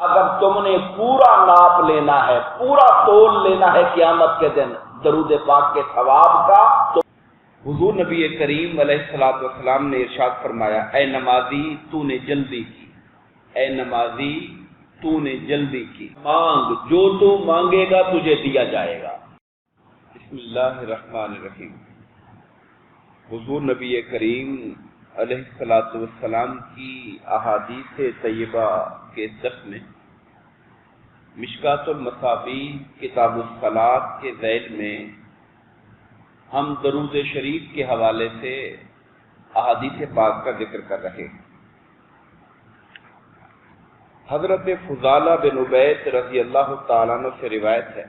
اگر تم نے پورا ناپ لینا ہے، پورا تول لینا ہے قیامت کے دن درود پاک کے ثواب کا، تو حضور نبی کریم علیہ الصلوۃ والسلام نے ارشاد فرمایا، اے نمازی تو نے جلدی کی، اے نمازی تو نے جلدی کی، مانگ، جو تو مانگے گا تجھے دیا جائے گا۔ بسم اللہ الرحمن الرحیم۔ حضور نبی کریم علیہ الصلوۃ والسلام کی احادیث طیبہ کے دس میں مشکوٰۃ المصابیح کتاب الصلاۃ کے ذیل میں ہم درود شریف کے حوالے سے احادیث پاک کا ذکر کر رہے ہیں۔ حضرت فضالہ بن عبید رضی اللہ تعالیٰ عنہ سے روایت ہے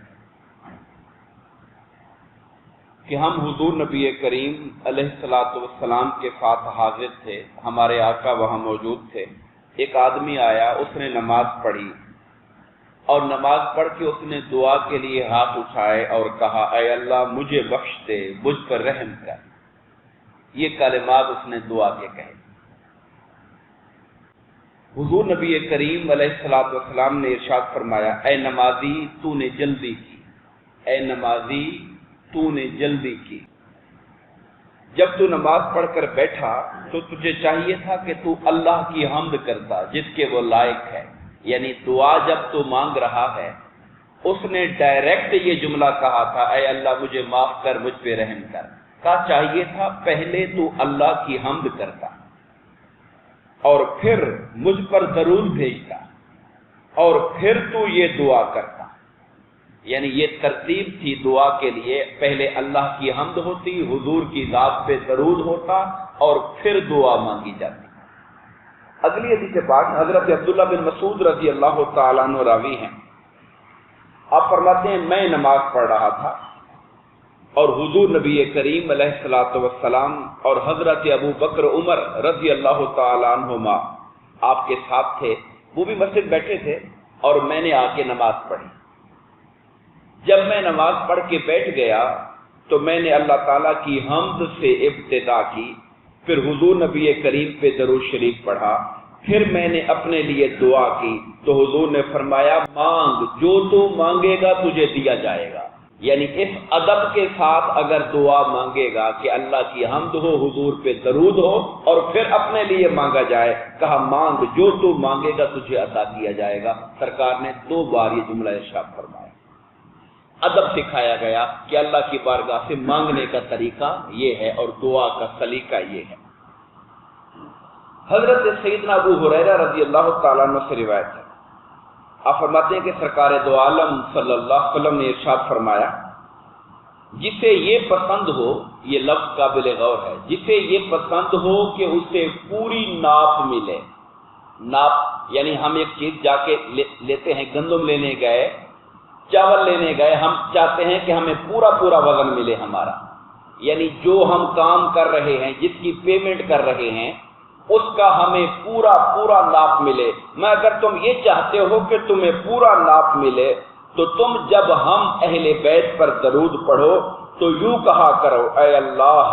کہ ہم حضور نبی کریم علیہ الصلوۃ والسلام کے ساتھ حاضر تھے، ہمارے آقا وہاں موجود تھے۔ ایک آدمی آیا، اس نے نماز پڑھی اور نماز پڑھ کے اس نے دعا کے لیے ہاتھ اٹھائے اور کہا، اے اللہ مجھے بخش دے، مجھ پر رحم کر۔ یہ کلمات اس نے دعا کے کہے۔ حضور نبی کریم علیہ الصلوۃ والسلام نے ارشاد فرمایا، اے نمازی تو نے جلدی کی، اے نمازی تو نے جلدی کی۔ جب تو نماز پڑھ کر بیٹھا تو تجھے چاہیے تھا کہ تو اللہ کی حمد کرتا جس کے وہ لائق ہے، یعنی دعا جب تو مانگ رہا ہے، اس نے ڈائریکٹ یہ جملہ کہا تھا، اے اللہ مجھے معاف کر، مجھ پہ رحم کر۔ کا چاہیے تھا پہلے تو اللہ کی حمد کرتا اور پھر مجھ پر درود بھیجتا اور پھر تو یہ دعا کرتا، یعنی یہ ترتیب تھی دعا کے لیے، پہلے اللہ کی حمد ہوتی، حضور کی ذات پہ درود ہوتا اور پھر دعا مانگی جاتی۔ اگلی حدیث پاک حضرت عبداللہ بن مسعود رضی اللہ تعالیٰ عنہ راوی ہیں۔ آپ فرماتے ہیں، میں نماز پڑھ رہا تھا اور حضور نبی کریم علیہ الصلوۃ والسلام اور حضرت ابو بکر عمر رضی اللہ تعالیٰ عنہما آپ کے ساتھ تھے، وہ بھی مسجد بیٹھے تھے اور میں نے آ کے نماز پڑھی۔ جب میں نماز پڑھ کے بیٹھ گیا تو میں نے اللہ تعالیٰ کی حمد سے ابتدا کی، پھر حضور نبی کریم پہ درود شریف پڑھا، پھر میں نے اپنے لیے دعا کی تو حضور نے فرمایا، مانگ، جو تو مانگے گا تجھے دیا جائے گا۔ یعنی اس ادب کے ساتھ اگر دعا مانگے گا کہ اللہ کی حمد ہو، حضور پہ درود ہو اور پھر اپنے لیے مانگا جائے، کہا مانگ، جو تو مانگے گا تجھے عطا کیا جائے گا۔ سرکار نے 2 بار یہ جملہ ارشاد فرمایا۔ ادب سکھایا گیا کہ اللہ کی بارگاہ سے مانگنے کا طریقہ یہ ہے اور دعا کا سلیقہ یہ ہے۔ حضرت سیدنا ابو ہریرہ رضی اللہ تعالیٰ عنہ سے روایت ہے، آپ فرماتے ہیں کہ سرکار دو عالم صلی اللہ علیہ وسلم نے ارشاد فرمایا، جسے یہ پسند ہو، یہ لفظ قابل غور ہے، جسے یہ پسند ہو کہ اسے پوری ناپ ملے۔ ناپ یعنی ہم ایک چیز جا کے لیتے ہیں، گندم لینے گئے، چاول لینے گئے، ہم چاہتے ہیں کہ ہمیں پورا وزن ملے ہمارا، یعنی جو ہم کام کر رہے ہیں، جس کی پیمنٹ کر رہے ہیں، اس کا ہمیں پورا ناپ ملے۔ میں اگر تم یہ چاہتے ہو کہ تمہیں پورا ناپ ملے تو تم جب ہم اہل بیت پر درود پڑھو تو یوں کہا کرو، اے اللہ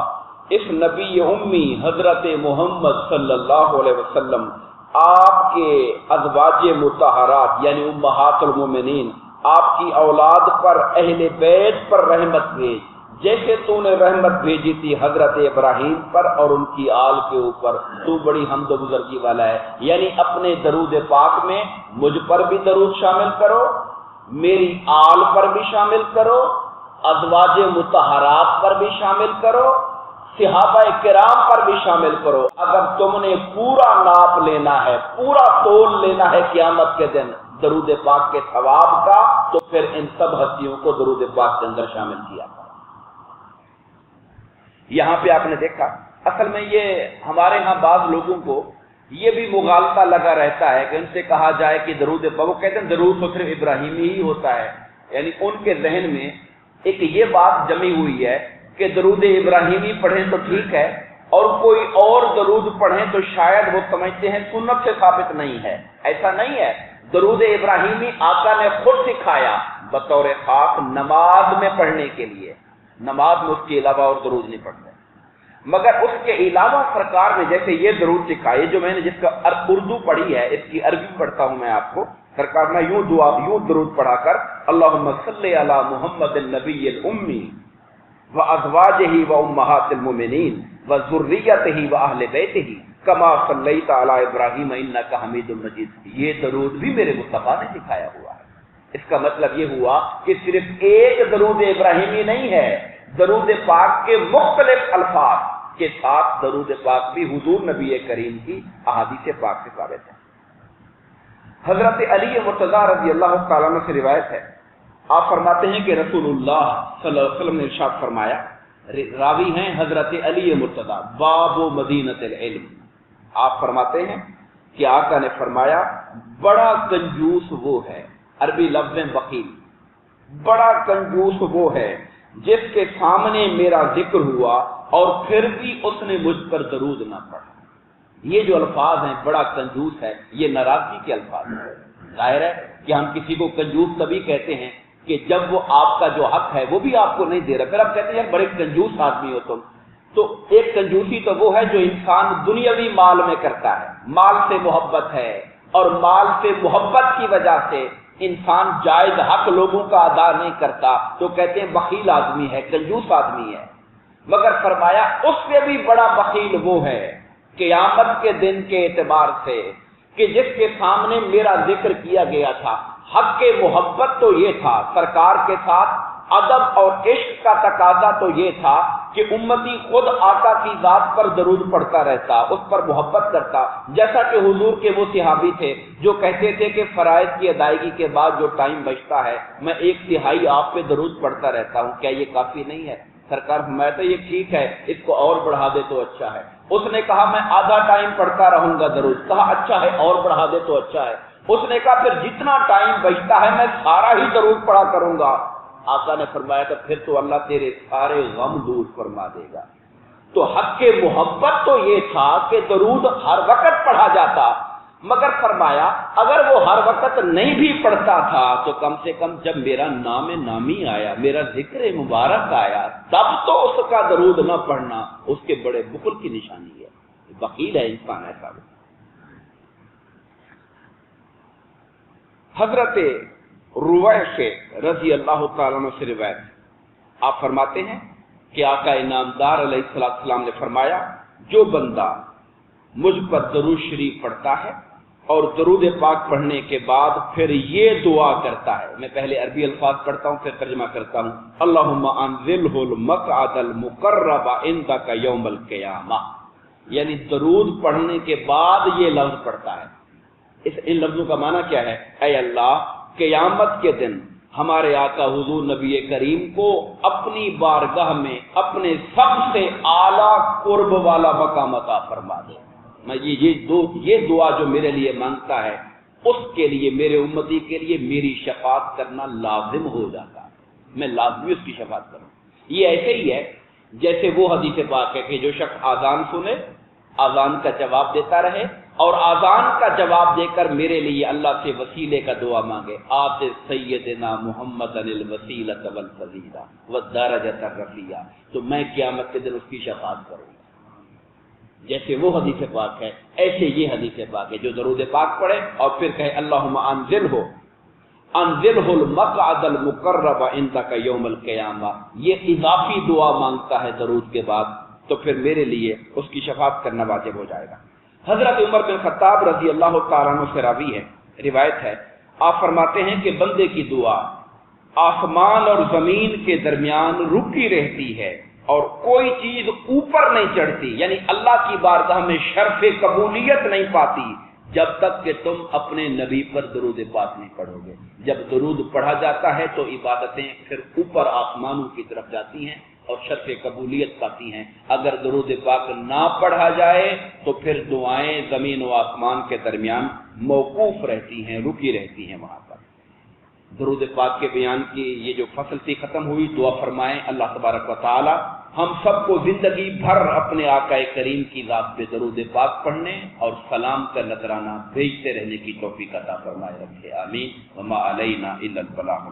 اس نبی امی حضرت محمد صلی اللہ علیہ وسلم، آپ کے ازواج مطہرات یعنی امہات المومنین، آپ کی اولاد پر، اہل بیت پر رحمت بھیج، جیسے تو نے رحمت بھیجی تھی حضرت ابراہیم پر اور ان کی آل کے اوپر، تو بڑی حمد و بزرگی والا ہے۔ یعنی اپنے درود پاک میں مجھ پر بھی درود شامل کرو، میری آل پر بھی شامل کرو، ازواج مطہرات پر بھی شامل کرو، صحابہ کرام پر بھی شامل کرو۔ اگر تم نے پورا ناپ لینا ہے، پورا تول لینا ہے قیامت کے دن درود پاک کے ثواب کا، تو پھر ان سب ہستیوں کو درود پاک کے اندر شامل کیا۔ یہاں پہ آپ نے دیکھا، اصل میں یہ ہمارے ہاں بعض لوگوں کو یہ بھی مغالطہ لگا رہتا ہے کہ ان سے کہا جائے کہ درود پاک، وہ کہتے ہیں درود تو صرف ابراہیمی ہی ہوتا ہے، یعنی ان کے ذہن میں ایک یہ بات جمی ہوئی ہے کہ درود ابراہیمی پڑھیں تو ٹھیک ہے اور کوئی اور درود پڑھیں تو شاید وہ سمجھتے ہیں سنت سے ثابت نہیں ہے۔ ایسا نہیں ہے، درود ابراہیمی آقا نے خود سکھایا بطور خاص نماز میں پڑھنے کے لیے، نماز میں اس کے علاوہ اور درود نہیں پڑھتے، مگر اس کے علاوہ سرکار نے جیسے یہ درود سکھائے جو میں نے جس کا اردو پڑھی ہے، اس کی عربی پڑھتا ہوں میں آپ کو، سرکار نے یوں درود پڑھا کر اللہم صلی علی محمد النبی الامی وازواجہ وامہات المؤمنین وذریتہ واہل بیتہ کما صلیت علی ابراہیم انک حمید مجید، یہ درود بھی میرے مصطفیٰ نے سکھایا ہوا ہے۔ اس کا مطلب یہ ہوا کہ صرف ایک درود ابراہیمی نہیں ہے، درود پاک کے مختلف الفاظ کے ساتھ درود پاک بھی حضور نبی کریم کی احادیث پاک سے ثابت ہے۔ حضرت علی مرتضیٰ رضی اللہ تعالیٰ عنہ سے روایت ہے، آپ فرماتے ہیں کہ رسول اللہ صلی اللہ علیہ وسلم نے ارشاد فرمایا، راوی ہیں حضرت علی مرتضیٰ باب مدینۃ العلم، آپ فرماتے ہیں کہ آقا نے فرمایا بڑا کنجوس وہ ہے، عربی لفظ ہے بخیل، بڑا کنجوس وہ ہے جس کے سامنے میرا ذکر ہوا اور پھر بھی اس نے مجھ پر درود نہ پڑھا۔ یہ جو الفاظ ہیں بڑا کنجوس ہے، یہ ناراضگی کے الفاظ ہیں۔ ظاہر ہے کہ ہم کسی کو کنجوس تبھی کہتے ہیں کہ جب وہ آپ کا جو حق ہے وہ بھی آپ کو نہیں دے رہا، پھر آپ کہتے ہیں یار بڑے کنجوس آدمی ہو تم۔ تو ایک کنجوسی تو وہ ہے جو انسان دنیاوی مال میں کرتا ہے، مال سے محبت ہے اور مال سے محبت کی وجہ سے انسان جائز حق لوگوں کا ادا نہیں کرتا تو کہتے ہیں بخیل آدمی ہے، کنجوس آدمی ہے۔ مگر فرمایا اس سے بھی بڑا بخیل وہ ہے قیامت کے دن کے اعتبار سے کہ جس کے سامنے میرا ذکر کیا گیا تھا۔ حق کے محبت تو یہ تھا، سرکار کے ساتھ ادب اور عشق کا تقاضا تو یہ تھا کہ امتی خود آقا کی ذات پر درود پڑھتا رہتا، اس پر محبت کرتا، جیسا کہ حضور کے وہ صحابی تھے جو کہتے تھے کہ فرائض کی ادائیگی کے بعد جو ٹائم بچتا ہے میں 1/3 آپ پہ درود پڑھتا رہتا ہوں، کیا یہ کافی نہیں ہے؟ سرکار میں تو یہ ٹھیک ہے، اس کو اور بڑھا دے تو اچھا ہے۔ اس نے کہا میں آدھا ٹائم پڑھتا رہوں گا درود، کہا اچھا ہے اور بڑھا دے تو اچھا ہے۔ اس نے کہا پھر جتنا ٹائم بچتا ہے میں سارا ہی درود پڑھا کروں گا۔ آقا نے فرمایا کہ پھر تو اللہ تیرے سارے غم دور فرما دے گا۔ تو حق کے محبت تو یہ تھا کہ درود ہر وقت پڑھا جاتا، مگر فرمایا اگر وہ ہر وقت نہیں بھی پڑھتا تھا تو کم سے کم جب میرا نام نامی آیا، میرا ذکر مبارک آیا، تب تو اس کا درود نہ پڑھنا اس کے بڑے بخل کی نشانی ہے۔ بخیل ہے انسان ایسا۔ حضرت رویہ سے رضی اللہ تعالیٰ عنہ سے روایت، آپ فرماتے ہیں کہ آقا انعامدار علیہ السلام نے فرمایا جو بندہ مجھ پر درود شریف پڑھتا ہے اور درود پاک پڑھنے کے بعد پھر یہ دعا کرتا ہے، میں پہلے عربی الفاظ پڑھتا ہوں پھر ترجمہ کرتا ہوں، اللہم انزلہ المقعد المقرب عندک یوم القیامہ، یعنی درود پڑھنے کے بعد یہ لفظ پڑھتا ہے۔ ان لفظوں کا معنی کیا ہے؟ اے اللہ قیامت کے دن ہمارے آقا حضور نبی کریم کو اپنی بارگاہ میں اپنے سب سے اعلیٰ قرب والا مقام عطا فرما دے۔ میں یہ دعا جو میرے لیے مانگتا ہے اس کے لیے، میرے امتی کے لیے میری شفاعت کرنا لازم ہو جاتا ہے، میں لازمی اس کی شفاعت کروں۔ یہ ایسے ہی ہے جیسے وہ حدیث پاک ہے کہ جو شخص اذان سنے، اذان کا جواب دیتا رہے اور اذان کا جواب دے کر میرے لیے اللہ سے وسیلے کا دعا مانگے، آت سیدنا محمد الوسیلۃ والفضیلہ والدرجۃ الرفیعہ، تو میں قیامت کے دن اس کی شفاعت کروں گا۔ جیسے وہ حدیث پاک ہے ایسے یہ حدیث پاک ہے، جو درود پاک پڑھے اور پھر کہے اللہم انزلہ المقعد المقرب عندک یوم القیامہ، یہ اضافی دعا مانگتا ہے درود کے بعد، تو پھر میرے لیے اس کی شفاعت کرنا واجب ہو جائے گا۔ حضرت عمر بن خطاب رضی اللہ تعالیٰ عنہ سے راوی ہے، روایت ہے، آپ فرماتے ہیں کہ بندے کی دعا آسمان اور زمین کے درمیان رکی رہتی ہے اور کوئی چیز اوپر نہیں چڑھتی، یعنی اللہ کی بارگاہ میں شرف قبولیت نہیں پاتی جب تک کہ تم اپنے نبی پر درود پاک نہیں پڑھو گے۔ جب درود پڑھا جاتا ہے تو عبادتیں پھر اوپر آسمانوں کی طرف جاتی ہیں اور شرف قبولیت پاتی ہیں۔ اگر درود پاک نہ پڑھا جائے تو پھر دعائیں زمین و آسمان کے درمیان موقوف رہتی ہیں، رکی رہتی ہیں وہاں پر۔ درود پاک کے بیان کی یہ جو فصل تھی ختم ہوئی، دعا فرمائیں اللہ تبارک و تعالی ہم سب کو زندگی بھر اپنے آقا کریم کی ذات پہ درود پاک پڑھنے اور سلام کا نذرانہ بھیجتے رہنے کی توفیق عطا فرمائے رکھے، آمین۔ وما علینا الا البلاغ۔